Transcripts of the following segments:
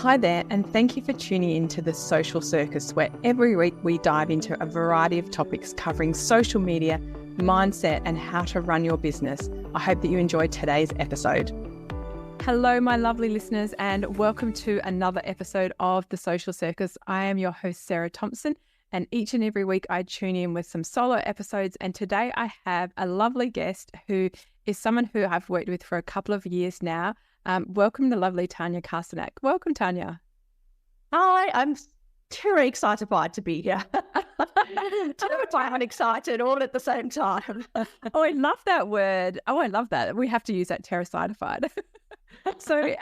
Hi there, and thank you for tuning in to The Social Circus, where every week we dive into a variety of topics covering social media, mindset, and how to run your business. I hope that you enjoyed today's episode. Hello, my lovely listeners, and welcome to another episode of The Social Circus. I am your host, Sarah Thompson, and each and every week I tune in with some solo episodes. And today I have a lovely guest who is someone who I've worked with for a couple of years now. Welcome the lovely Tania Carcenac. Welcome, Tania. Hi, I'm very excited to be here. Terrified and excited all at the same time. Oh, I love that word. Oh, I love that. We have to use that terrified. So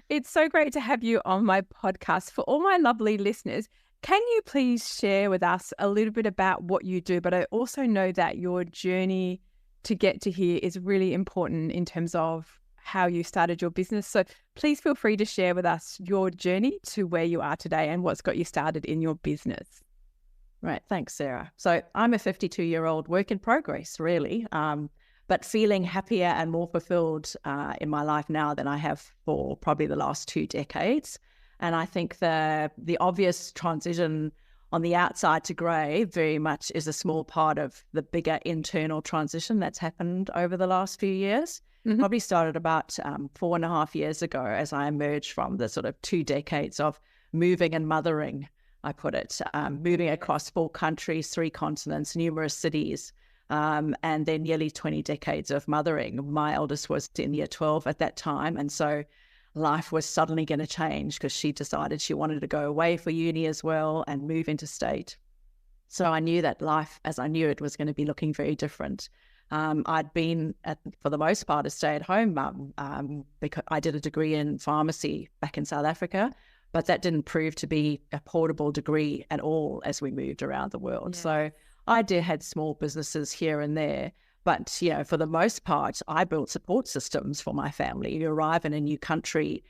it's so great to have you on my podcast. For all my lovely listeners, can you please share with us a little bit about what you do? But I also know that your journey to get to here is really important in terms of how you started your business. So please feel free to share with us your journey to where you are today and what's got you started in your business. Right. Thanks, Sarah. So I'm a 52-year-old work in progress, really, but feeling happier and more fulfilled in my life now than I have for probably the last 2 decades. And I think the obvious transition on the outside to grey very much is a small part of the bigger internal transition that's happened over the last few years. Mm-hmm. Probably started about 4.5 years ago as I emerged from the sort of 2 decades of moving and mothering, I put it, moving across 4 countries, 3 continents, numerous cities, and then nearly 20 decades of mothering. My eldest was in year 12 at that time, and so life was suddenly going to change because she decided she wanted to go away for uni as well and move interstate. So I knew that life as I knew it was going to be looking very different. I'd been, for the most part, a stay-at-home mum because I did a degree in pharmacy back in South Africa, but that didn't prove to be a portable degree at all as we moved around the world. Yeah. So I had small businesses here and there, but for the most part, I built support systems for my family. You arrive in a new country,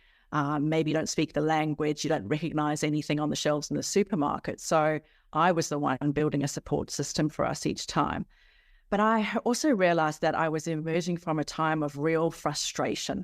maybe you don't speak the language, you don't recognize anything on the shelves in the supermarket. So I was the one building a support system for us each time. But I also realized that I was emerging from a time of real frustration.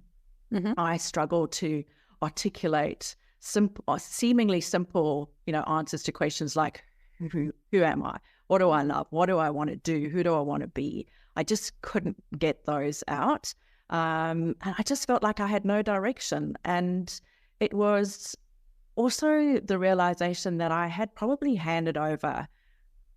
Mm-hmm. I struggled to articulate seemingly simple, answers to questions like, who am I? What do I love? What do I want to do? Who do I want to be? I just couldn't get those out. And I just felt like I had no direction. And it was also the realization that I had probably handed over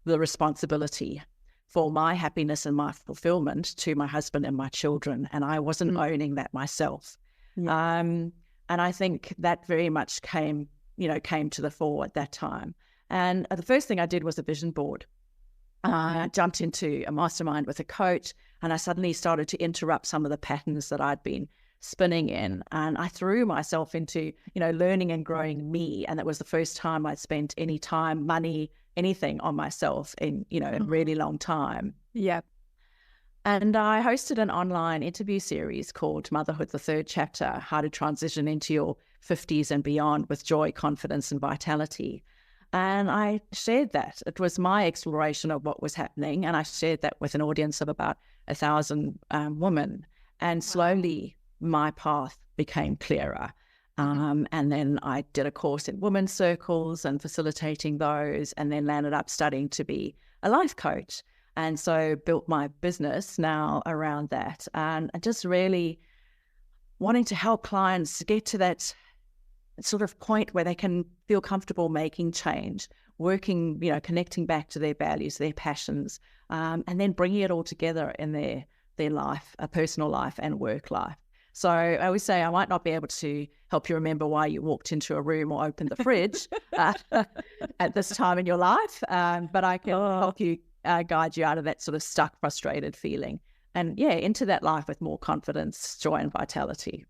the responsibility for my happiness and my fulfillment to my husband and my children. And I wasn't owning that myself. Yeah. And I think that very much came to the fore at that time. And the first thing I did was a vision board. I jumped into a mastermind with a coach, and I suddenly started to interrupt some of the patterns that I'd been spinning in. And I threw myself into, learning and growing me. And that was the first time I'd spent any time, money, anything on myself in, a really long time. Yeah. And I hosted an online interview series called Motherhood, the Third Chapter, How to Transition into Your 50s and Beyond with Joy, Confidence and Vitality. And I shared that. It was my exploration of what was happening. And I shared that with an audience of about 1,000 women. And slowly my path became clearer. And then I did a course in women's circles and facilitating those, and then landed up studying to be a life coach. And so built my business now around that. And just really wanting to help clients get to that sort of point where they can feel comfortable making change, working, connecting back to their values, their passions, and then bringing it all together in their life, a personal life and work life. So I always say I might not be able to help you remember why you walked into a room or opened the fridge at this time in your life, but I can help you guide you out of that sort of stuck, frustrated feeling and, into that life with more confidence, joy and vitality.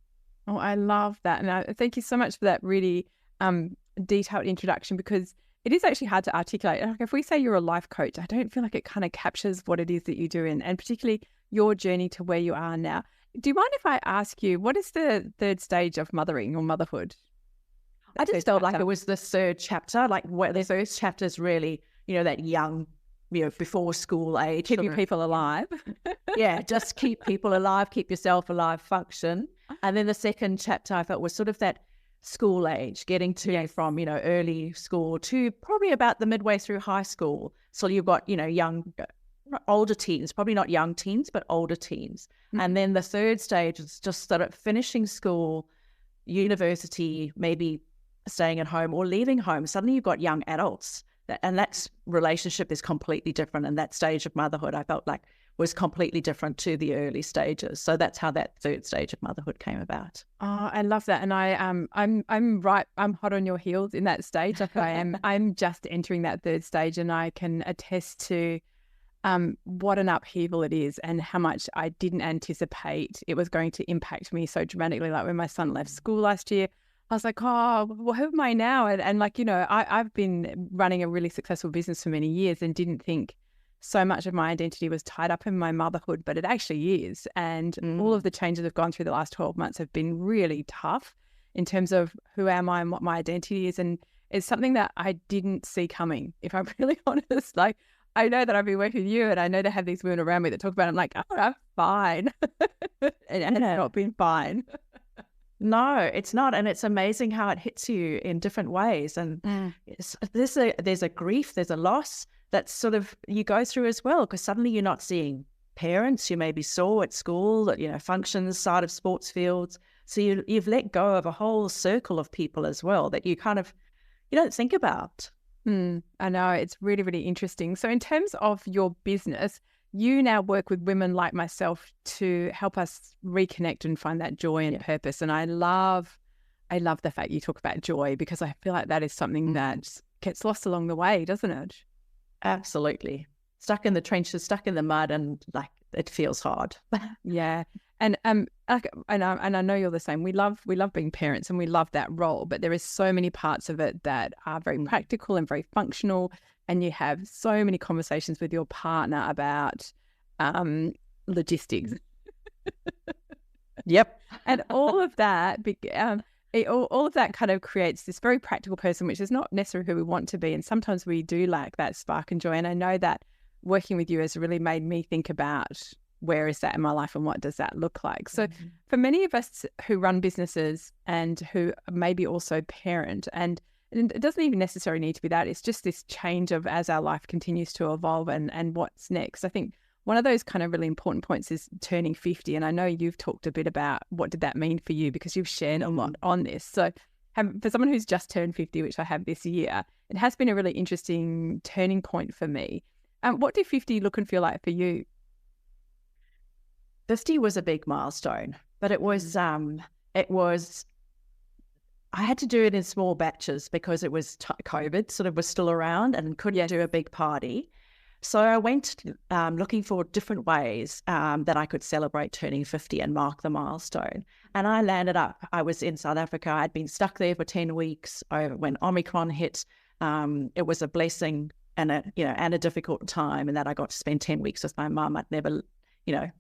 Oh, I love that. And thank you so much for that really detailed introduction, because it is actually hard to articulate. Like if we say you're a life coach, I don't feel like it kind of captures what it is that you do and particularly your journey to where you are now. Do you mind if I ask you, what is the third stage of mothering or motherhood? I just felt like it was the third chapter, like what the first chapter is really, that young, before school age. Keeping people alive. Yeah, just keep people alive, keep yourself alive, function. And then the second chapter I felt was sort of that school age, getting to from, early school to probably about the midway through high school. So you've got, older teens, probably not young teens, but older teens. Mm-hmm. And then the third stage is just sort of finishing school, university, maybe staying at home or leaving home. Suddenly you've got young adults, and that relationship is completely different. And that stage of motherhood, I felt like, was completely different to the early stages. So that's how that third stage of motherhood came about. Oh, I love that. And I'm hot on your heels in that stage. Like I'm just entering that third stage, and I can attest to what an upheaval it is, and how much I didn't anticipate it was going to impact me so dramatically. Like when my son left school last year, I was like, oh, well, who am I now? And like, I've been running a really successful business for many years and didn't think so much of my identity was tied up in my motherhood, but it actually is. And all of the changes I've gone through the last 12 months have been really tough in terms of who am I and what my identity is. And it's something that I didn't see coming, if I'm really honest. Like, I know that I've been working with you, and I know to have these women around me that talk about it. I'm like, oh, I'm fine. and it's not been fine. No, it's not. And it's amazing how it hits you in different ways. And there's a grief, there's a loss that sort of you go through as well, because suddenly you're not seeing parents you maybe saw at school, functions, side of sports fields. So you've let go of a whole circle of people as well that you don't think about. I know, it's really, really interesting. So in terms of your business, you now work with women like myself to help us reconnect and find that joy and purpose. And I love the fact you talk about joy, because I feel like that is something that gets lost along the way, doesn't it? Absolutely. Stuck in the trenches, stuck in the mud, and like it feels hard. Yeah. And and I know you're the same. We love being parents, and we love that role, but there is so many parts of it that are very practical and very functional, and you have so many conversations with your partner about logistics. Yep. And all of that all of that kind of creates this very practical person, which is not necessarily who we want to be. And sometimes we do lack that spark and joy. And I know that working with you has really made me think about, where is that in my life and what does that look like? So for many of us who run businesses and who maybe also parent, and it doesn't even necessarily need to be that, it's just this change of as our life continues to evolve and what's next. I think one of those kind of really important points is turning 50. And I know you've talked a bit about what did that mean for you, because you've shared a lot on this. So for someone who's just turned 50, which I have this year, it has been a really interesting turning point for me. What did 50 look and feel like for you? 50 was a big milestone, but it was I had to do it in small batches because it was COVID sort of was still around and couldn't do a big party. So I went looking for different ways that I could celebrate turning 50 and mark the milestone. And I landed up, I was in South Africa. I'd been stuck there for 10 weeks. When Omicron hit, it was a blessing and a difficult time, in that I got to spend 10 weeks with my mum. I'd never,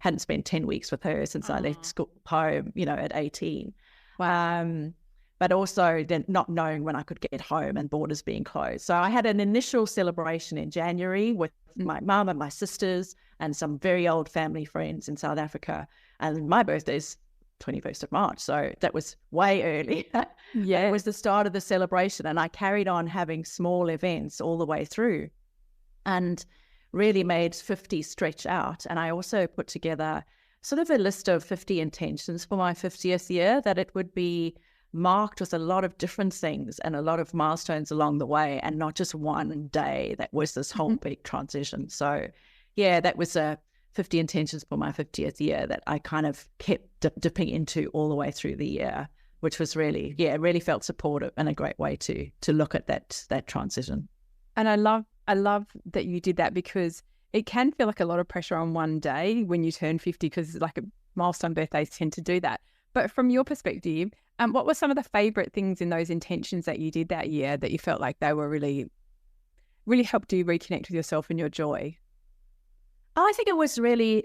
hadn't spent 10 weeks with her since I left school home, at 18. But also then not knowing when I could get home and borders being closed. So I had an initial celebration in January with my mum and my sisters and some very old family friends in South Africa. And my birthday's 21st of March. So that was way early. Yeah, it was the start of the celebration. And I carried on having small events all the way through and really made 50 stretch out. And I also put together sort of a list of 50 intentions for my 50th year, that it would be marked with a lot of different things and a lot of milestones along the way, and not just one day that was this whole big transition. So yeah, that was 50 intentions for my 50th year that I kind of kept dipping into all the way through the year, which was really, really felt supportive and a great way to look at that transition. And I love that you did that, because it can feel like a lot of pressure on one day when you turn 50, because like milestone birthdays tend to do that. But from your perspective, what were some of the favorite things in those intentions that you did that year that you felt like they were really, really helped you reconnect with yourself and your joy? I think it was really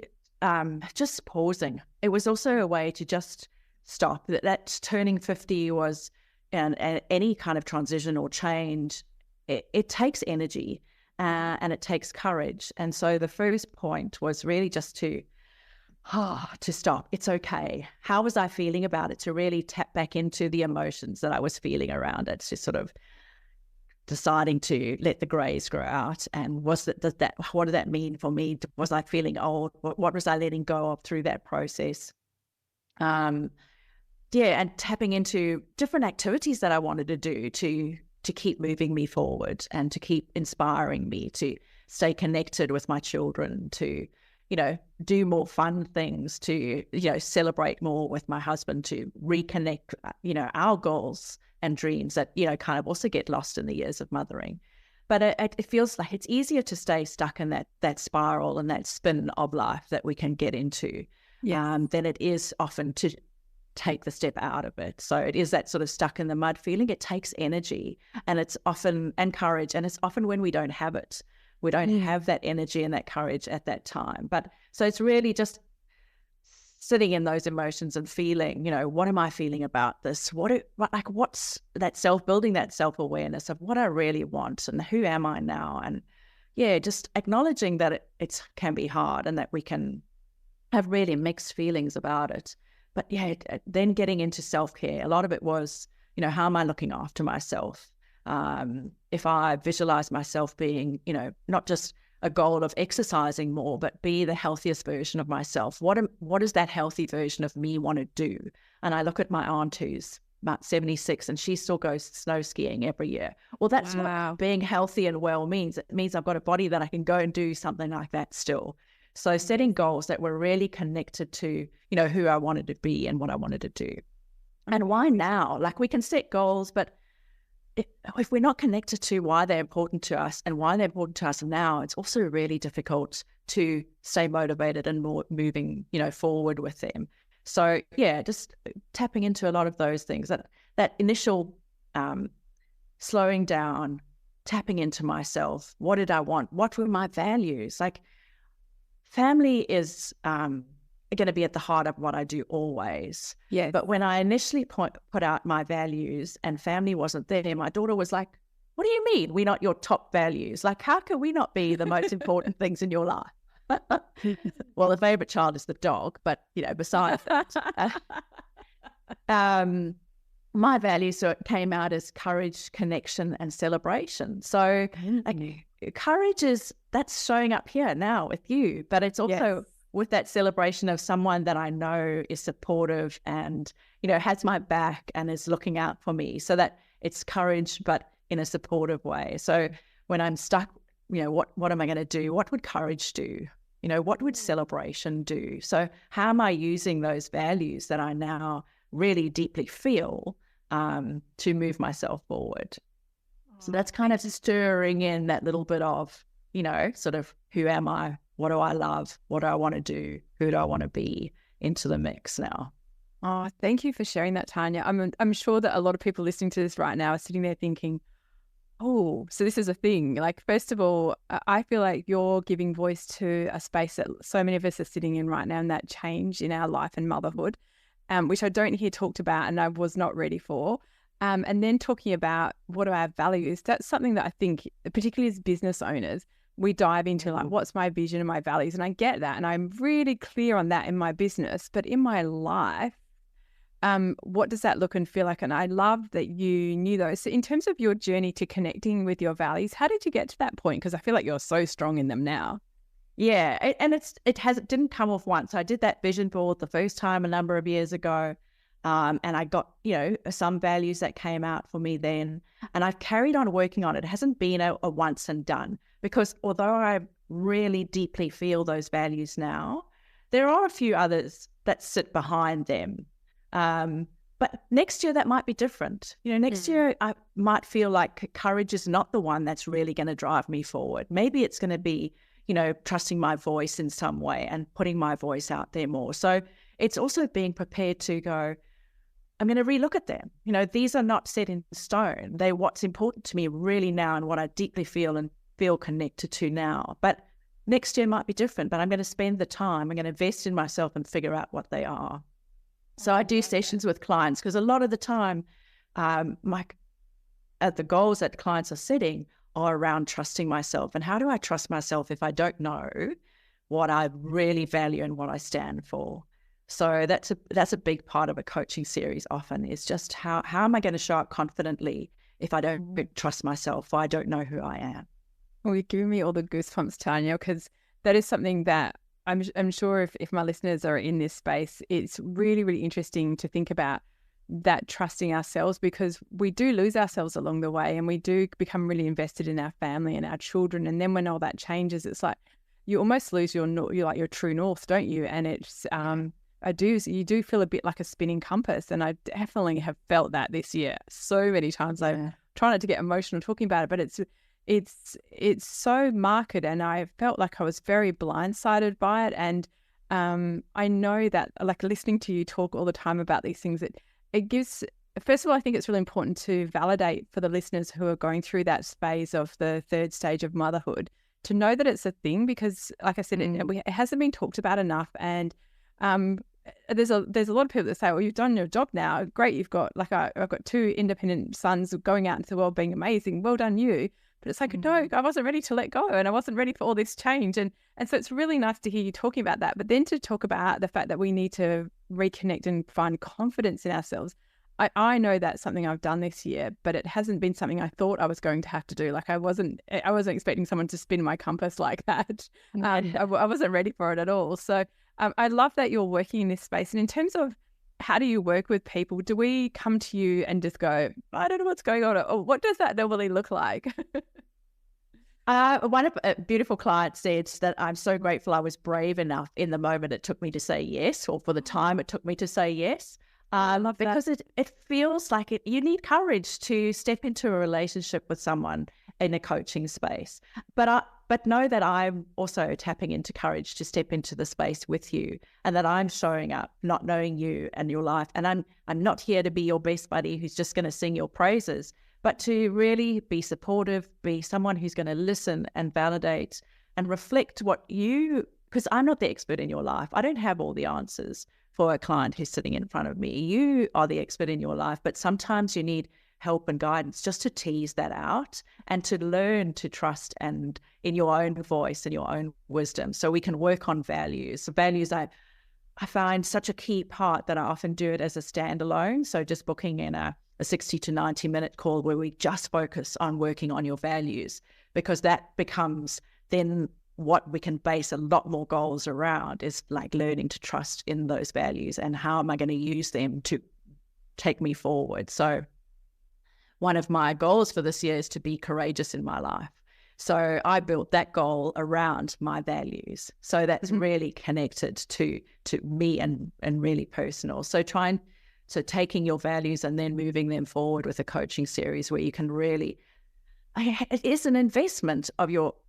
just pausing. It was also a way to just stop. That turning 50 was, and any kind of transition or change, it takes energy and it takes courage. And so the first point was really just to to stop. It's okay. How was I feeling about it? To really tap back into the emotions that I was feeling around it, to sort of deciding to let the grays grow out. And what did that mean for me? Was I feeling old? What was I letting go of through that process? And tapping into different activities that I wanted to do to keep moving me forward and to keep inspiring me to stay connected with my children, to, do more fun things, to, celebrate more with my husband, to reconnect, our goals and dreams that, kind of also get lost in the years of mothering. But it feels like it's easier to stay stuck in that spiral and that spin of life that we can get into than it is often to take the step out of it. So it is that sort of stuck in the mud feeling. It takes energy and courage. And it's often when we don't have it. We don't have that energy and that courage at that time. But so it's really just sitting in those emotions and feeling, what am I feeling about this? What's that building that self-awareness of what I really want and who am I now? And just acknowledging that it can be hard and that we can have really mixed feelings about it. But then getting into self-care, a lot of it was, how am I looking after myself? If I visualize myself being, not just a goal of exercising more, but be the healthiest version of myself, what does that healthy version of me want to do? And I look at my aunt who's about 76 and she still goes snow skiing every year. Well, that's what being healthy and well means. It means I've got a body that I can go and do something like that still. So setting goals that were really connected to, who I wanted to be and what I wanted to do. And why now? Like, we can set goals, but if we're not connected to why they're important to us and why they're important to us now, it's also really difficult to stay motivated and more moving, forward with them. So just tapping into a lot of those things, that initial slowing down, tapping into myself. What did I want? What were my values? Like, family is going to be at the heart of what I do always. Yeah. But when I initially put out my values and family wasn't there, my daughter was like, what do you mean we're not your top values? Like, how can we not be the most important things in your life? Well, the favorite child is the dog, but, besides that, my values came out as courage, connection, and celebration. So courage that's showing up here now with you, but it's also with that celebration of someone that I know is supportive and, has my back and is looking out for me, so that it's courage, but in a supportive way. So when I'm stuck, what am I going to do? What would courage do? What would celebration do? So how am I using those values that I now really deeply feel to move myself forward? So that's kind of stirring in that little bit of, sort of, who am I? What do I love? What do I want to do? Who do I want to be into the mix now? Oh, thank you for sharing that, Tania. I'm sure that a lot of people listening to this right now are sitting there thinking, oh, so this is a thing. Like, first of all, I feel like you're giving voice to a space that so many of us are sitting in right now, and that change in our life and motherhood, which I don't hear talked about and I was not ready for. And then talking about what are our values, that's something that I think, particularly as business owners, we dive into, like, what's my vision and my values? And I get that. And I'm really clear on that in my business. But in my life, what does that look and feel like? And I love that you knew those. So in terms of your journey to connecting with your values, how did you get to that point? Because I feel like you're so strong in them now. Yeah. It didn't come off once. I did that vision board the first time a number of years ago. And I got, some values that came out for me then. And I've carried on working on it. It hasn't been a once and done, because although I really deeply feel those values now, there are a few others that sit behind them. But next year that might be different. Next year I might feel like courage is not the one that's really going to drive me forward. Maybe it's going to be, trusting my voice in some way and putting my voice out there more. So it's also being prepared to go, I'm going to relook at them. These are not set in stone. They're what's important to me really now and what I deeply feel connected to now. But next year might be different, but I'm going to spend the time, I'm going to invest in myself and figure out what they are. So I do sessions with clients because a lot of the time, the goals that clients are setting are around trusting myself. And how do I trust myself if I don't know what I really value and what I stand for. So that's a big part of a coaching series often, is just how am I going to show up confidently if I don't trust myself, or I don't know who I am. Well, you're giving me all the goosebumps, Tania, because that is something that I'm sure if my listeners are in this space, it's really, really interesting to think about that trusting ourselves, because we do lose ourselves along the way, and we do become really invested in our family and our children. And then when all that changes, it's like you almost lose your true north, don't you? And it's you do feel a bit like a spinning compass, and I definitely have felt that this year so many times. I try not to get emotional talking about it, but it's so marked, and I felt like I was very blindsided by it. And I know that, like, listening to you talk all the time about these things, it gives, first of all, I think it's really important to validate for the listeners who are going through that phase of the third stage of motherhood, to know that it's a thing, because, like I said, it hasn't been talked about enough. And there's a lot of people that say, well, you've done your job now. Great. You've got, like, I've got 2 independent sons going out into the world being amazing. Well done, you. But it's like, no, I wasn't ready to let go, and I wasn't ready for all this change. And so it's really nice to hear you talking about that. But then to talk about the fact that we need to reconnect and find confidence in ourselves. I know that's something I've done this year, but it hasn't been something I thought I was going to have to do. Like, I wasn't expecting someone to spin my compass like that. I wasn't ready for it at all. So I love that you're working in this space. And in terms of how do you work with people? Do we come to you and just go, I don't know what's going on? Or what does that normally look like? One of a beautiful client said that I'm so grateful I was brave enough in the moment it took me to say yes, or for the time it took me to say yes. I love that. Because it feels like you need courage to step into a relationship with someone in a coaching space. But know that I'm also tapping into courage to step into the space with you, and that I'm showing up, not knowing you and your life. And I'm not here to be your best buddy who's just going to sing your praises, but to really be supportive, be someone who's going to listen and validate and reflect because I'm not the expert in your life. I don't have all the answers for a client who's sitting in front of me. You are the expert in your life, but sometimes you need help and guidance just to tease that out and to learn to trust and in your own voice and your own wisdom. So we can work on values. Values I find such a key part that I often do it as a standalone. So just booking in a 60 to 90 minute call where we just focus on working on your values, because that becomes then what we can base a lot more goals around, is like learning to trust in those values and how am I going to use them to take me forward. So one of my goals for this year is to be courageous in my life. So I built that goal around my values. So that's really connected to me and really personal. So taking your values and then moving them forward with a coaching series where you can really, it is an investment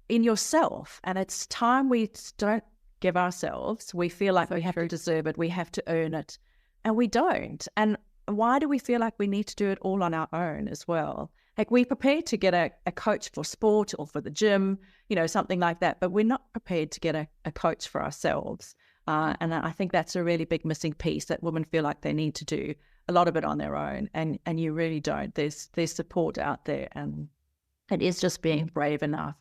in yourself. And it's time we don't give ourselves. We feel like we have to deserve it. We have to earn it. And we don't. And why do we feel like we need to do it all on our own as well? Like, we're prepared to get a coach for sport or for the gym, something like that, but we're not prepared to get a coach for ourselves. And I think that's a really big missing piece, that women feel like they need to do a lot of it on their own. And you really don't. There's support out there. And it is just being brave enough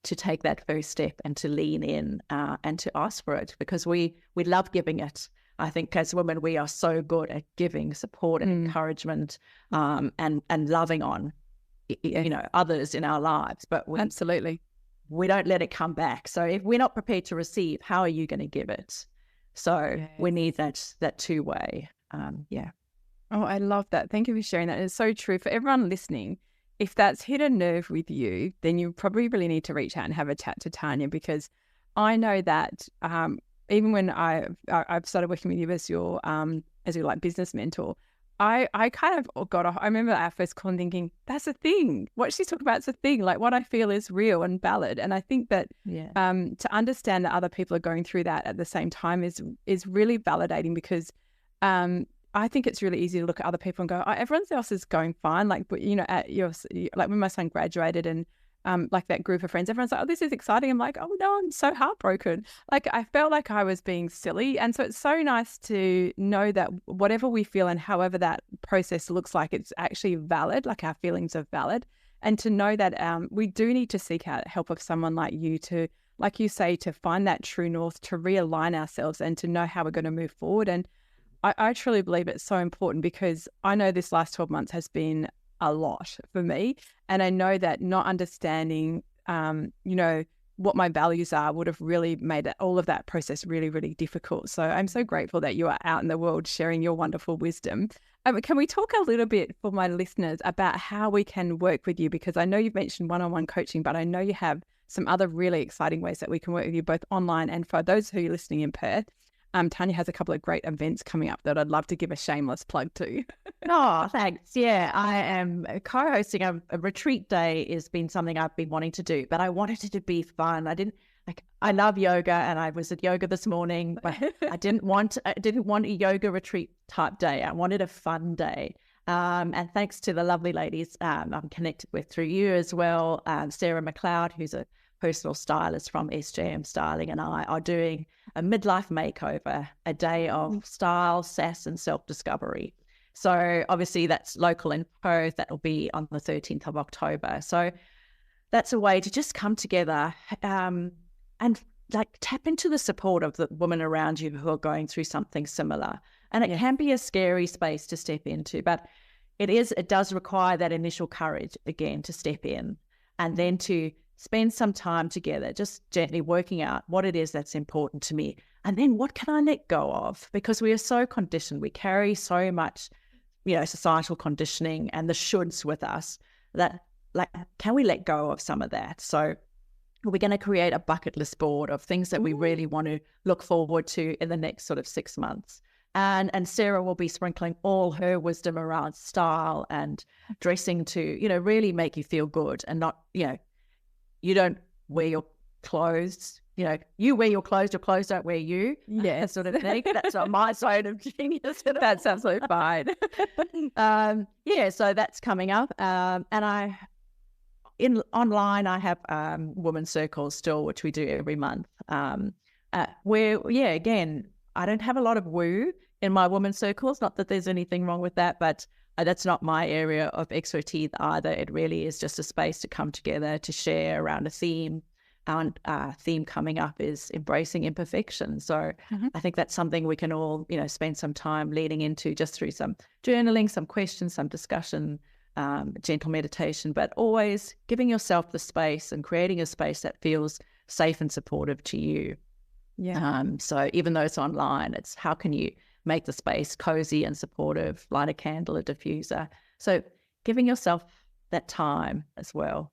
to take that first step and to lean in and to ask for it, because we love giving it. I think as women, we are so good at giving support and encouragement and loving on, others in our lives. But absolutely, we don't let it come back. So if we're not prepared to receive, how are you going to give it? So we need that two-way. Oh, I love that. Thank you for sharing that. It's so true for everyone listening. If that's hit a nerve with you, then you probably really need to reach out and have a chat to Tania, because I know that even when I've started working with you as your like business mentor, I kind of got off. I remember our first call and thinking, that's a thing. What she's talking about is a thing. Like, what I feel is real and valid. And I think that to understand that other people are going through that at the same time is really validating, because I think it's really easy to look at other people and go, oh, everyone else is going fine. Like, but at like when my son graduated and like that group of friends, everyone's like, oh, this is exciting. I'm like, oh no, I'm so heartbroken. Like, I felt like I was being silly. And so it's so nice to know that whatever we feel and however that process looks like, it's actually valid, like our feelings are valid. And to know that we do need to seek out help of someone like you to like you say, to find that true north, to realign ourselves and to know how we're going to move forward. And I truly believe it's so important, because I know this last 12 months has been a lot for me. And I know that not understanding, what my values are would have really made all of that process really, really difficult. So I'm so grateful that you are out in the world sharing your wonderful wisdom. Can we talk a little bit for my listeners about how we can work with you? Because I know you've mentioned one-on-one coaching, but I know you have some other really exciting ways that we can work with you both online. And for those who are listening in Perth, Tania has a couple of great events coming up that I'd love to give a shameless plug to. Oh, thanks. Yeah, I am co-hosting a retreat day. Has been something I've been wanting to do, but I wanted it to be fun. I love yoga, and I was at yoga this morning, but I didn't want a yoga retreat type day. I wanted a fun day. And thanks to the lovely ladies I'm connected with through you as well, Sarah McLeod, who's a personal stylist from SJM Styling, and I are doing a midlife makeover, a day of style, sass, and self-discovery. So obviously that's local in Perth. That will be on the 13th of October. So that's a way to just come together and like tap into the support of the women around you who are going through something similar. And it can be a scary space to step into, but it does require that initial courage again to step in, and then to spend some time together, just gently working out what it is that's important to me. And then what can I let go of? Because we are so conditioned. We carry so much, societal conditioning and the shoulds with us that, like, can we let go of some of that? So we're going to create a bucket list board of things that we really want to look forward to in the next sort of 6 months. And Sarah will be sprinkling all her wisdom around style and dressing to, really make you feel good, and not, you don't wear your clothes, you wear your clothes don't wear you. Yeah. Sort of thing. That's not my zone of genius. That's absolutely fine. So that's coming up. And online, I have women's circles still, which we do every month. Where, again, I don't have a lot of woo in my women's circles. Not that there's anything wrong with that, but that's not my area of expertise either. It really is just a space to come together, to share around a theme. Our theme coming up is embracing imperfection. So I think that's something we can all, spend some time leading into, just through some journaling, some questions, some discussion, gentle meditation, but always giving yourself the space and creating a space that feels safe and supportive to you. Yeah. So even though it's online, it's how can you make the space cozy and supportive, light a candle, a diffuser. So giving yourself that time as well.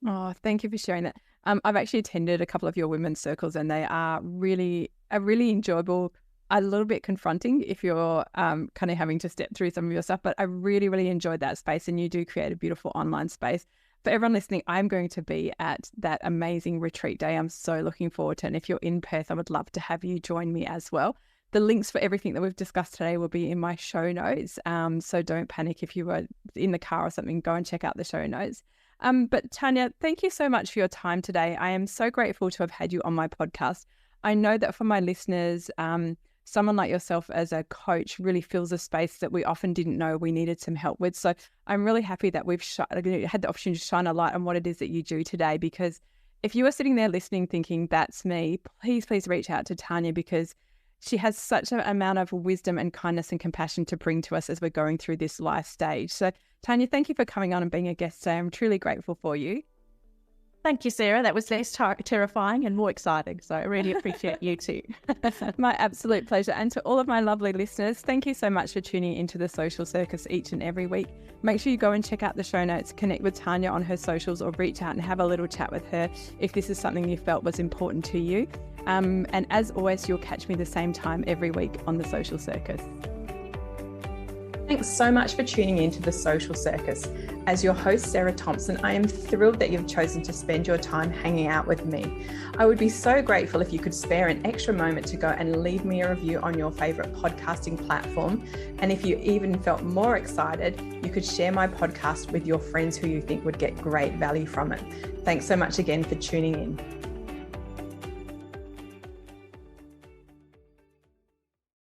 Oh, thank you for sharing that. I've actually attended a couple of your women's circles, and they are really enjoyable, a little bit confronting if you're kind of having to step through some of your stuff, but I really, really enjoyed that space, and you do create a beautiful online space. For everyone listening, I'm going to be at that amazing retreat day. I'm so looking forward to it. And if you're in Perth, I would love to have you join me as well. The links for everything that we've discussed today will be in my show notes. So don't panic if you were in the car or something, go and check out the show notes. But Tania, thank you so much for your time today. I am so grateful to have had you on my podcast. I know that for my listeners, someone like yourself as a coach really fills a space that we often didn't know we needed some help with. So I'm really happy that we've had the opportunity to shine a light on what it is that you do today, because if you are sitting there listening thinking, that's me, please reach out to Tania, because she has such an amount of wisdom and kindness and compassion to bring to us as we're going through this life stage. So Tania, thank you for coming on and being a guest today. I'm truly grateful for you. Thank you, Sarah. That was less terrifying and more exciting. So I really appreciate you too. My absolute pleasure. And to all of my lovely listeners, thank you so much for tuning into the Social Circus each and every week. Make sure you go and check out the show notes, connect with Tania on her socials, or reach out and have a little chat with her if this is something you felt was important to you. And as always, you'll catch me the same time every week on the Social Circus. Thanks so much for tuning in to the Social Circus. As your host, Sarah Thompson, I am thrilled that you've chosen to spend your time hanging out with me. I would be so grateful if you could spare an extra moment to go and leave me a review on your favorite podcasting platform. And if you even felt more excited, you could share my podcast with your friends who you think would get great value from it. Thanks so much again for tuning in.